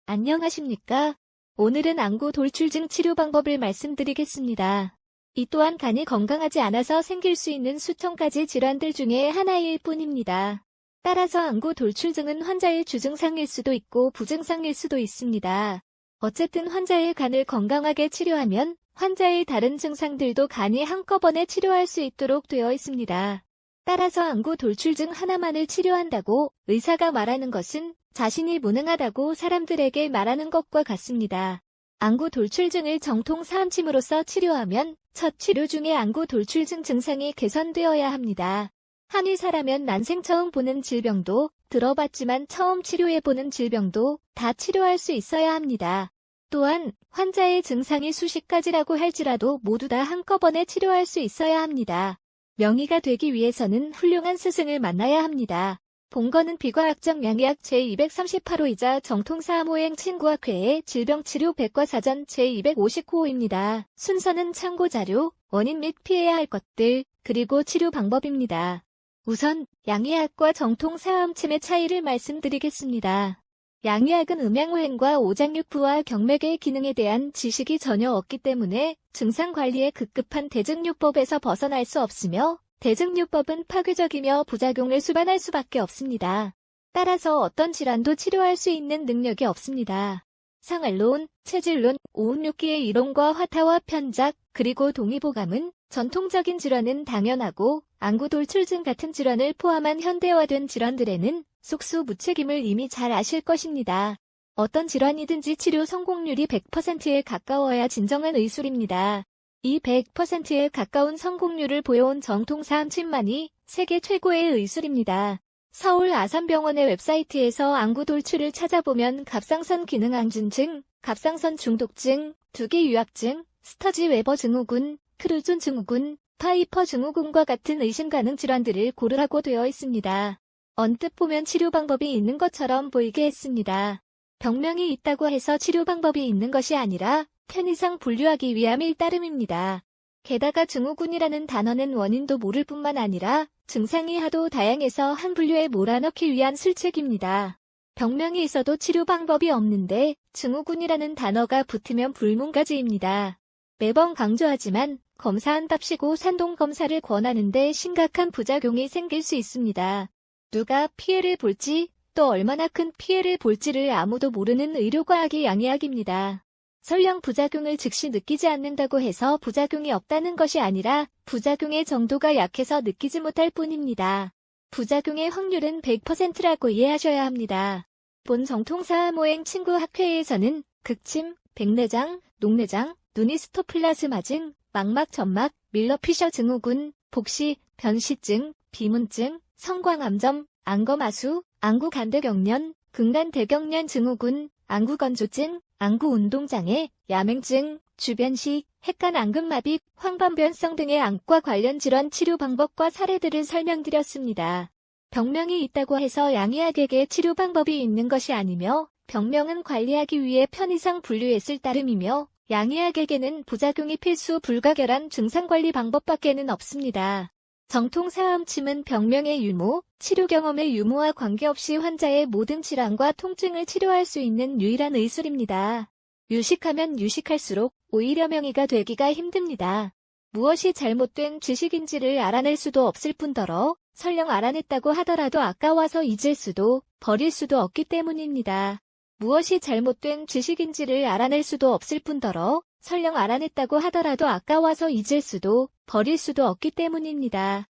안녕하십니까? 오늘은 안구 돌출증 치료 방법을 말씀드리겠습니다. 이 또한 간이 건강하지 않아서 생길 수 있는 수천 가지 질환들 중에 하나일 뿐입니다. 따라서 안구 돌출증은 환자의 주증상일 수도 있고 부증상일 수도 있습니다. 어쨌든 환자의 간을 건강하게 치료하면 환자의 다른 증상들도 간이 한꺼번에 치료할 수 있도록 되어 있습니다. 따라서 안구 돌출증 하나만을 치료한다고 의사가 말하는 것은 자신이 무능하다고 사람들에게 말하는 것과 같습니다. 안구 돌출증을 정통 사암침으로써 치료하면 첫 치료 중에 안구 돌출증 증상이 개선되어야 합니다. 한의사라면 난생 처음 보는 질병도, 들어봤지만 처음 치료해보는 질병도 다 치료할 수 있어야 합니다. 또한 환자의 증상이 수십 가지라고 할지라도 모두 다 한꺼번에 치료할 수 있어야 합니다. 명의가 되기 위해서는 훌륭한 스승을 만나야 합니다. 본거는 비과학적 양의학 제238호이자 정통사암호행 친구학회의 질병치료 백과사전 제259호입니다. 순서는 참고자료, 원인 및 피해야 할 것들, 그리고 치료 방법입니다. 우선 양의학과 정통사암침의 차이를 말씀드리겠습니다. 양의학은 음양호행과 오장육부와 경맥의 기능에 대한 지식이 전혀 없기 때문에 증상관리에 급급한 대증요법에서 벗어날 수 없으며 대증요법은 파괴적이며 부작용을 수반할 수밖에 없습니다. 따라서 어떤 질환도 치료할 수 있는 능력이 없습니다. 상알론, 체질론, 오운육기의 이론과 화타와 편작, 그리고 동의보감은 전통적인 질환은 당연하고 안구 돌출증 같은 질환을 포함한 현대화된 질환들에는 속수무책임을 이미 잘 아실 것입니다. 어떤 질환이든지 치료 성공률이 100%에 가까워야 진정한 의술입니다. 이 100%에 가까운 성공률을 보여온 정통사암침만이 세계 최고의 의술입니다. 서울 아산병원의 웹사이트에서 안구 돌출을 찾아보면 갑상선 기능항진증, 갑상선 중독증, 두개유합증, 스터지 웨버 증후군, 크루존 증후군, 파이퍼 증후군과 같은 의심 가능 질환들을 고르라고 되어 있습니다. 언뜻 보면 치료 방법이 있는 것처럼 보이게 했습니다. 병명이 있다고 해서 치료 방법이 있는 것이 아니라 편의상 분류하기 위함일 따름입니다. 게다가 증후군이라는 단어는 원인도 모를 뿐만 아니라 증상이 하도 다양해서 한 분류에 몰아넣기 위한 술책입니다. 병명이 있어도 치료 방법이 없는데 증후군이라는 단어가 붙으면 불문가지입니다. 매번 강조하지만 검사한답시고 산동검사를 권하는데 심각한 부작용이 생길 수 있습니다. 누가 피해를 볼지 또 얼마나 큰 피해를 볼지를 아무도 모르는 의료과학이 양의학입니다. 설령 부작용을 즉시 느끼지 않는다고 해서 부작용이 없다는 것이 아니라 부작용의 정도가 약해서 느끼지 못할 뿐입니다. 부작용의 확률은 100%라고 이해하셔야 합니다. 본 정통사암호행 친구학회에서는 극침, 백내장, 녹내장, 누니스토플라즈마증, 망막 점막, 밀러피셔 증후군, 복시, 변시증, 비문증, 성광암점, 안검하수, 안구간대경련, 근간대경련 증후군, 안구건조증, 안구운동장애, 야맹증, 주변식, 핵간안근마비, 황반변성 등의 안과 관련 질환 치료 방법과 사례들을 설명드렸습니다. 병명이 있다고 해서 양의학에게 치료 방법이 있는 것이 아니며 병명은 관리하기 위해 편의상 분류했을 따름이며 양의학에게는 부작용이 필수 불가결한 증상관리 방법밖에는 없습니다. 정통사암침은 병명의 유무, 치료 경험의 유무와 관계없이 환자의 모든 질환과 통증을 치료할 수 있는 유일한 의술입니다. 유식하면 유식할수록 오히려 명의가 되기가 힘듭니다. 무엇이 잘못된 지식인지를 알아낼 수도 없을 뿐더러 설령 알아냈다고 하더라도 아까워서 잊을 수도 버릴 수도 없기 때문입니다. 무엇이 잘못된 지식인지를 알아낼 수도 없을 뿐더러 설령 알아냈다고 하더라도 아까워서 잊을 수도 버릴 수도 없기 때문입니다.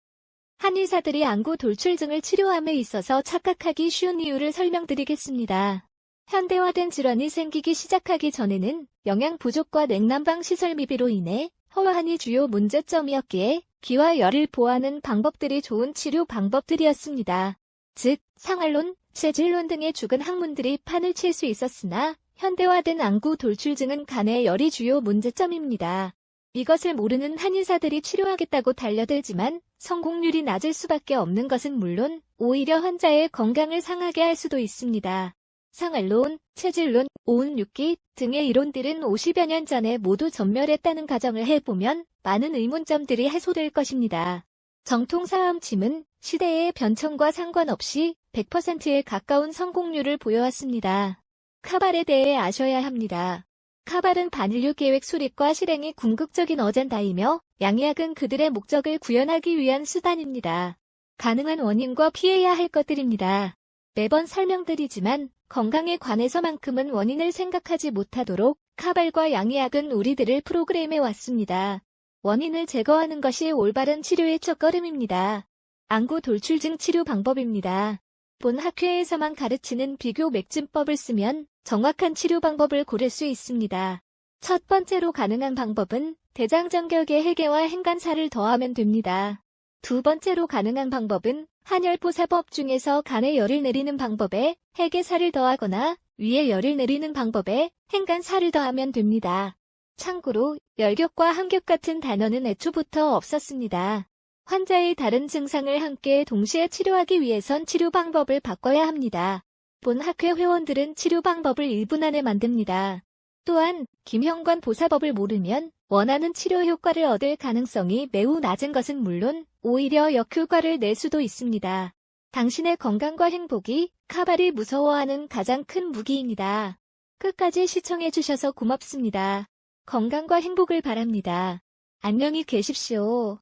한의사들이 안구 돌출증을 치료함에 있어서 착각하기 쉬운 이유를 설명드리겠습니다. 현대화된 질환이 생기기 시작하기 전에는 영양 부족과 냉난방 시설 미비로 인해 허화한이 주요 문제점이었기에 기와 열을 보하는 방법들이 좋은 치료 방법들이었습니다. 즉, 상알론, 체질론 등의 죽은 학문들이 판을 칠 수 있었으나 현대화된 안구 돌출증은 간의 열이 주요 문제점입니다. 이것을 모르는 한의사들이 치료하겠다고 달려들지만 성공률이 낮을 수밖에 없는 것은 물론 오히려 환자의 건강을 상하게 할 수도 있습니다. 상알론, 체질론, 오운육기 등의 이론들은 50여 년 전에 모두 전멸했다는 가정을 해보면 많은 의문점들이 해소될 것입니다. 정통사암침은 시대의 변천과 상관없이 100%에 가까운 성공률을 보여왔습니다. 카발에 대해 아셔야 합니다. 카발은 반인류 계획 수립과 실행이 궁극적인 어젠다이며 양의학은 그들의 목적을 구현하기 위한 수단입니다. 가능한 원인과 피해야 할 것들입니다. 매번 설명드리지만 건강에 관해서만큼은 원인을 생각하지 못하도록 카발과 양의학은 우리들을 프로그램해 왔습니다. 원인을 제거하는 것이 올바른 치료의 첫걸음입니다. 안구 돌출증 치료 방법입니다. 본 학회에서만 가르치는 비교 맥진법을 쓰면 정확한 치료 방법을 고를 수 있습니다. 첫 번째로 가능한 방법은 대장정결계 해계와 행간살을 더하면 됩니다. 두 번째로 가능한 방법은 한열포사법 중에서 간에 열을 내리는 방법에 해계살을 더하거나 위에 열을 내리는 방법에 행간살을 더하면 됩니다. 참고로 열겹과 한겹 같은 단어는 애초부터 없었습니다. 환자의 다른 증상을 함께 동시에 치료하기 위해선 치료 방법을 바꿔야 합니다. 본 학회 회원들은 치료 방법을 1분 안에 만듭니다. 또한 김형관 보사법을 모르면 원하는 치료 효과를 얻을 가능성이 매우 낮은 것은 물론 오히려 역효과를 낼 수도 있습니다. 당신의 건강과 행복이 카발이 무서워하는 가장 큰 무기입니다. 끝까지 시청해주셔서 고맙습니다. 건강과 행복을 바랍니다. 안녕히 계십시오.